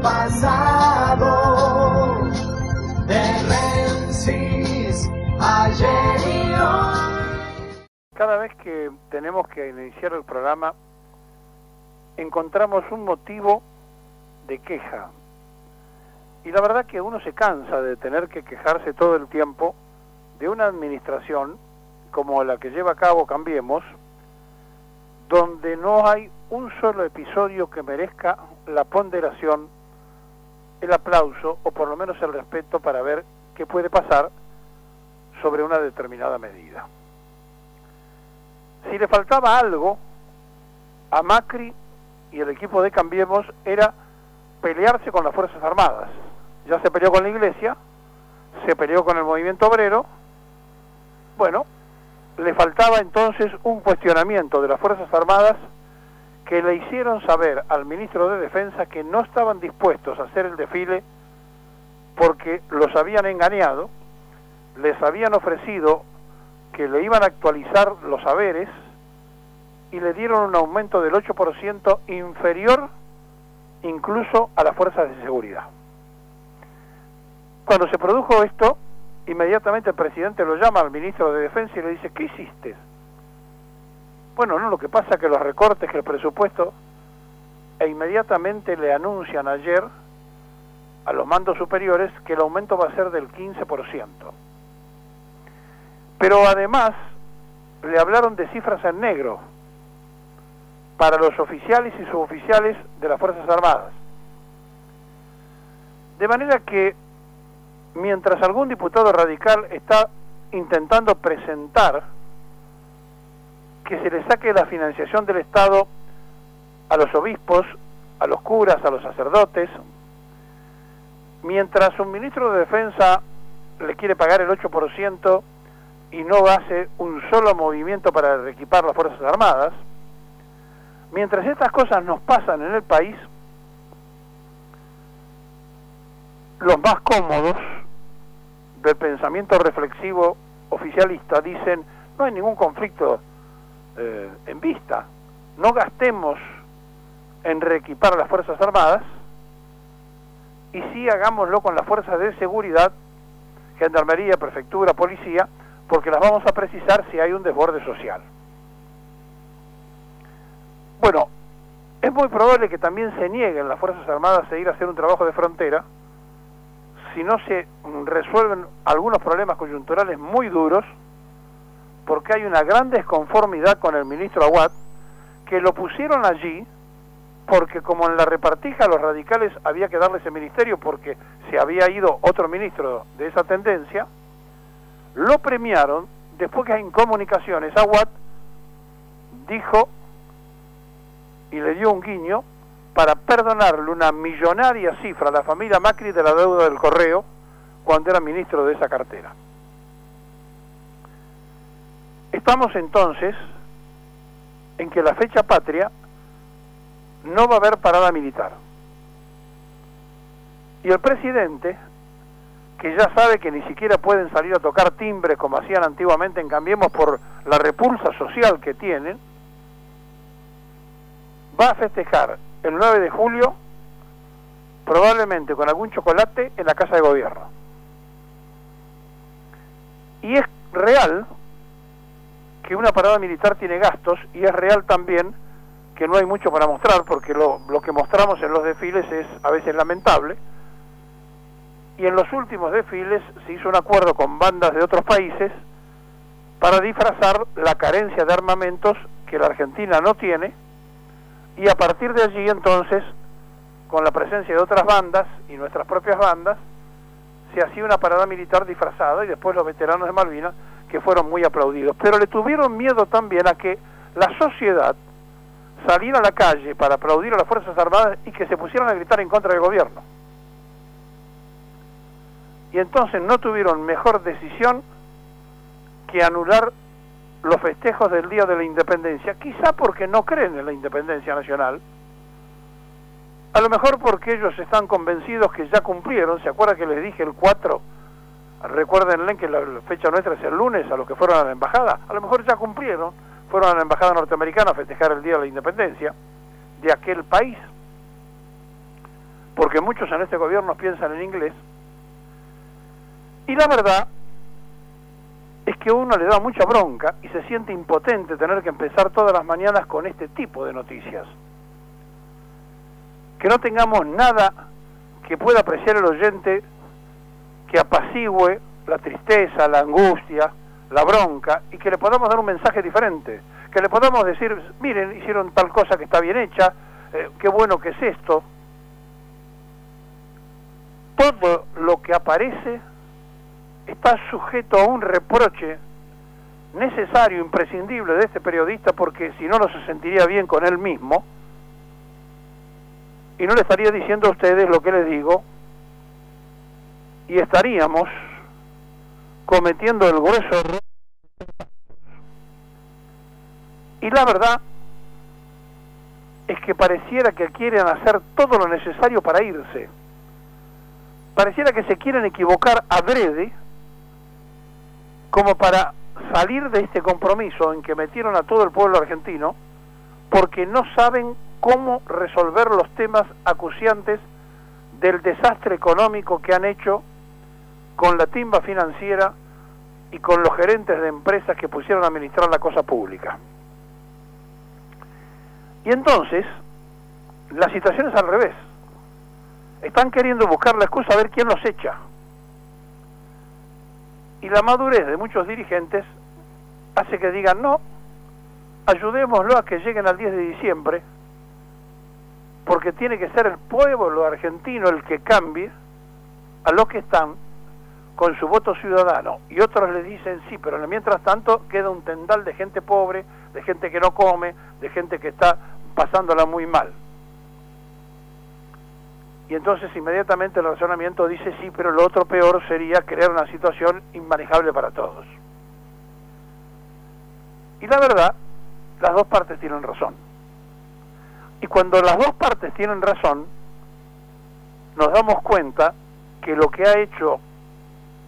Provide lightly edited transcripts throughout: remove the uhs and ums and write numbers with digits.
pasado, de Menzies, ayer y hoy. Cada vez que tenemos que iniciar el programa, encontramos un motivo de queja. Y la verdad que uno se cansa de tener que quejarse todo el tiempo de una administración como la que lleva a cabo Cambiemos, donde no hay un solo episodio que merezca la ponderación, el aplauso o por lo menos el respeto para ver qué puede pasar sobre una determinada medida. Si le faltaba algo a Macri y el equipo de Cambiemos era pelearse con las Fuerzas Armadas. Ya se peleó con la Iglesia, se peleó con el movimiento obrero. Bueno, le faltaba entonces un cuestionamiento de las Fuerzas Armadas que le hicieron saber al ministro de Defensa que no estaban dispuestos a hacer el desfile porque los habían engañado, les habían ofrecido que le iban a actualizar los haberes y le dieron un aumento del 8% inferior incluso a las fuerzas de seguridad. Cuando se produjo esto, inmediatamente el presidente lo llama al ministro de Defensa y le dice, ¿qué hiciste? Bueno, no, lo que pasa es que los recortes, que el presupuesto, e inmediatamente le anuncian ayer a los mandos superiores que el aumento va a ser del 15%. Pero además le hablaron de cifras en negro para los oficiales y suboficiales de las Fuerzas Armadas. De manera que mientras algún diputado radical está intentando presentar que se le saque la financiación del Estado a los obispos, a los curas, a los sacerdotes, mientras un ministro de Defensa le quiere pagar el 8% y no hace un solo movimiento para reequipar las Fuerzas Armadas, mientras estas cosas nos pasan en el país, los más cómodos del pensamiento reflexivo oficialista dicen, no hay ningún conflicto en vista, no gastemos en reequipar las Fuerzas Armadas y sí hagámoslo con las fuerzas de seguridad, gendarmería, prefectura, policía, porque las vamos a precisar si hay un desborde social. Bueno, es muy probable que también se nieguen las Fuerzas Armadas a ir a hacer un trabajo de frontera si no se resuelven algunos problemas coyunturales muy duros, porque hay una gran desconformidad con el ministro Aguad, que lo pusieron allí porque como en la repartija los radicales había que darle ese ministerio porque se había ido otro ministro de esa tendencia, lo premiaron. Después que en comunicaciones Aguad dijo y le dio un guiño para perdonarle una millonaria cifra a la familia Macri de la deuda del correo cuando era ministro de esa cartera. Estamos entonces en que la fecha patria no va a haber parada militar. Y el presidente, que ya sabe que ni siquiera pueden salir a tocar timbres como hacían antiguamente en Cambiemos por la repulsa social que tienen, va a festejar el 9 de julio probablemente con algún chocolate en la Casa de Gobierno. Y es real que una parada militar tiene gastos y es real también que no hay mucho para mostrar porque lo que mostramos en los desfiles es a veces lamentable, y en los últimos desfiles se hizo un acuerdo con bandas de otros países para disfrazar la carencia de armamentos que la Argentina no tiene, y a partir de allí entonces, con la presencia de otras bandas y nuestras propias bandas, se hacía una parada militar disfrazada, y después los veteranos de Malvinas, que fueron muy aplaudidos. Pero le tuvieron miedo también a que la sociedad saliera a la calle para aplaudir a las Fuerzas Armadas y que se pusieran a gritar en contra del gobierno. Y entonces no tuvieron mejor decisión que anular los festejos del Día de la Independencia, quizá porque no creen en la independencia nacional, a lo mejor porque ellos están convencidos que ya cumplieron. ¿Se acuerda que les dije el 4? Recuérdenle que la fecha nuestra es el lunes, a los que fueron a la embajada. A lo mejor ya cumplieron, fueron a la embajada norteamericana a festejar el Día de la Independencia de aquel país. porque muchos en este gobierno piensan en inglés, y la verdad es que uno le da mucha bronca y se siente impotente tener que empezar todas las mañanas con este tipo de noticias. Que no tengamos nada que pueda apreciar el oyente que apacigüe la tristeza, la angustia, la bronca, y que le podamos dar un mensaje diferente, que le podamos decir, miren, hicieron tal cosa que está bien hecha, qué bueno que es esto. Todo lo que aparece está sujeto a un reproche necesario, imprescindible de este periodista, porque si no, no se sentiría bien con él mismo y no le estaría diciendo a ustedes lo que les digo, y estaríamos cometiendo el grueso error. Y la verdad es que pareciera que quieren hacer todo lo necesario para irse. Pareciera que se quieren equivocar adrede, como para salir de este compromiso en que metieron a todo el pueblo argentino, porque no saben cómo resolver los temas acuciantes del desastre económico que han hecho con la timba financiera y con los gerentes de empresas que pusieron a administrar la cosa pública. Y entonces, la situación es al revés. Están queriendo buscar la excusa a ver quién los echa. Y la madurez de muchos dirigentes hace que digan, no, ayudémoslo a que lleguen al 10 de diciembre, porque tiene que ser el pueblo argentino el que cambie a los que están con su voto ciudadano. Y otros le dicen, sí, pero mientras tanto queda un tendal de gente pobre, de gente que no come, de gente que está pasándola muy mal. Y entonces inmediatamente el razonamiento dice, sí, pero lo otro peor sería crear una situación inmanejable para todos. Y la verdad, las dos partes tienen razón. Y cuando las dos partes tienen razón, nos damos cuenta que lo que ha hecho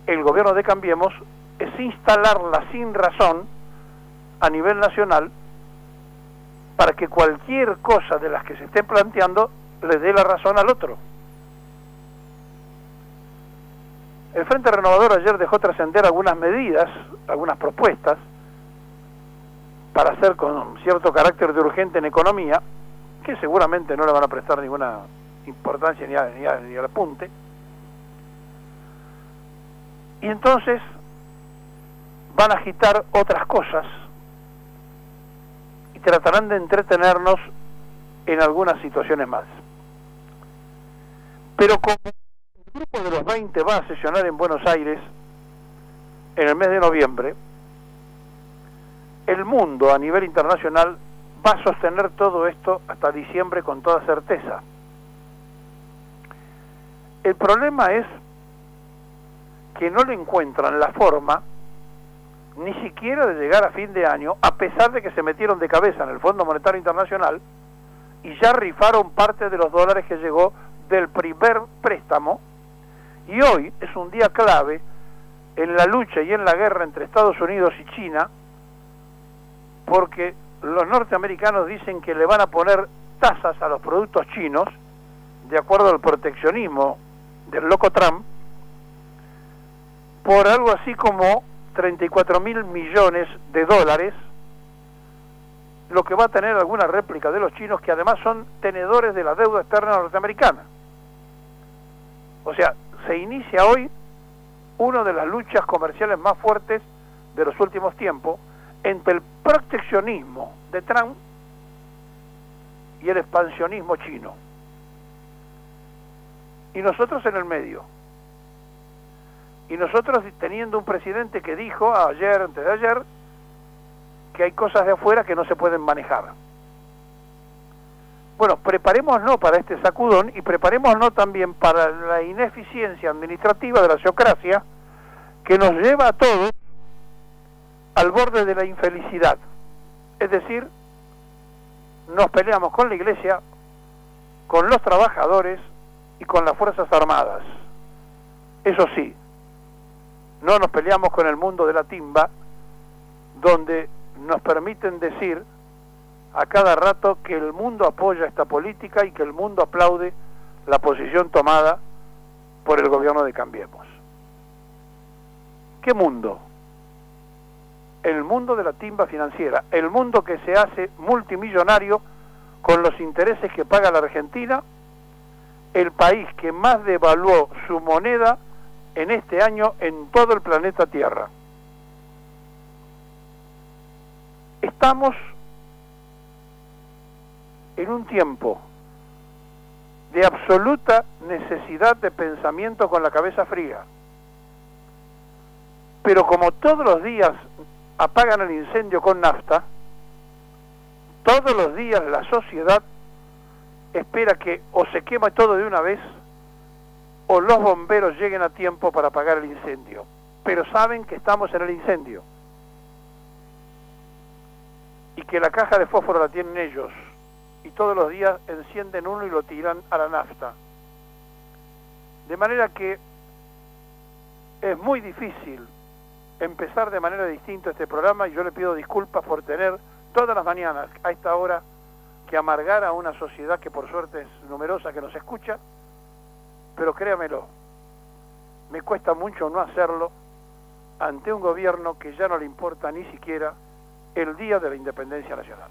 el gobierno de Cambiemos es instalar la sinrazón a nivel nacional para que cualquier cosa de las que se esté planteando le dé la razón al otro. El Frente Renovador ayer dejó trascender algunas medidas, algunas propuestas para hacer con cierto carácter de urgente en economía, que seguramente no le van a prestar ninguna importancia ni al apunte. Y entonces van a agitar otras cosas y tratarán de entretenernos en algunas situaciones más. Pero como el grupo de los 20 va a sesionar en Buenos Aires en el mes de noviembre, el mundo a nivel internacional va a sostener todo esto hasta diciembre con toda certeza. El problema es que no le encuentran la forma ni siquiera de llegar a fin de año, a pesar de que se metieron de cabeza en el Fondo Monetario Internacional y ya rifaron parte de los dólares que llegó del primer préstamo, y hoy es un día clave en la lucha y en la guerra entre Estados Unidos y China, porque los norteamericanos dicen que le van a poner tasas a los productos chinos, de acuerdo al proteccionismo del loco Trump, por algo así como 34.000 millones de dólares, lo que va a tener alguna réplica de los chinos, que además son tenedores de la deuda externa norteamericana. O sea, se inicia hoy una de las luchas comerciales más fuertes de los últimos tiempos entre el proteccionismo de Trump y el expansionismo chino. Y nosotros en el medio. Y nosotros teniendo un presidente que dijo ayer, antes de ayer, que hay cosas de afuera que no se pueden manejar. Bueno, preparémonos para este sacudón y preparémonos también para la ineficiencia administrativa de la sociocracia que nos lleva a todos al borde de la infelicidad. Es decir, nos peleamos con la Iglesia, con los trabajadores y con las Fuerzas Armadas. Eso sí, no nos peleamos con el mundo de la timba, donde nos permiten decir a cada rato que el mundo apoya esta política y que el mundo aplaude la posición tomada por el gobierno de Cambiemos. ¿Qué mundo? El mundo de la timba financiera, el mundo que se hace multimillonario con los intereses que paga la Argentina, el país que más devaluó su moneda en este año en todo el planeta Tierra. Estamos en un tiempo de absoluta necesidad de pensamiento con la cabeza fría. Pero como todos los días apagan el incendio con nafta, todos los días la sociedad espera que o se quema todo de una vez o los bomberos lleguen a tiempo para apagar el incendio. Pero saben que estamos en el incendio y que la caja de fósforo la tienen ellos y todos los días encienden uno y lo tiran a la nafta. De manera que es muy difícil empezar de manera distinta este programa y yo le pido disculpas por tener todas las mañanas a esta hora que amargar a una sociedad que por suerte es numerosa que nos escucha, pero créamelo, me cuesta mucho no hacerlo ante un gobierno que ya no le importa ni siquiera el día de la independencia nacional.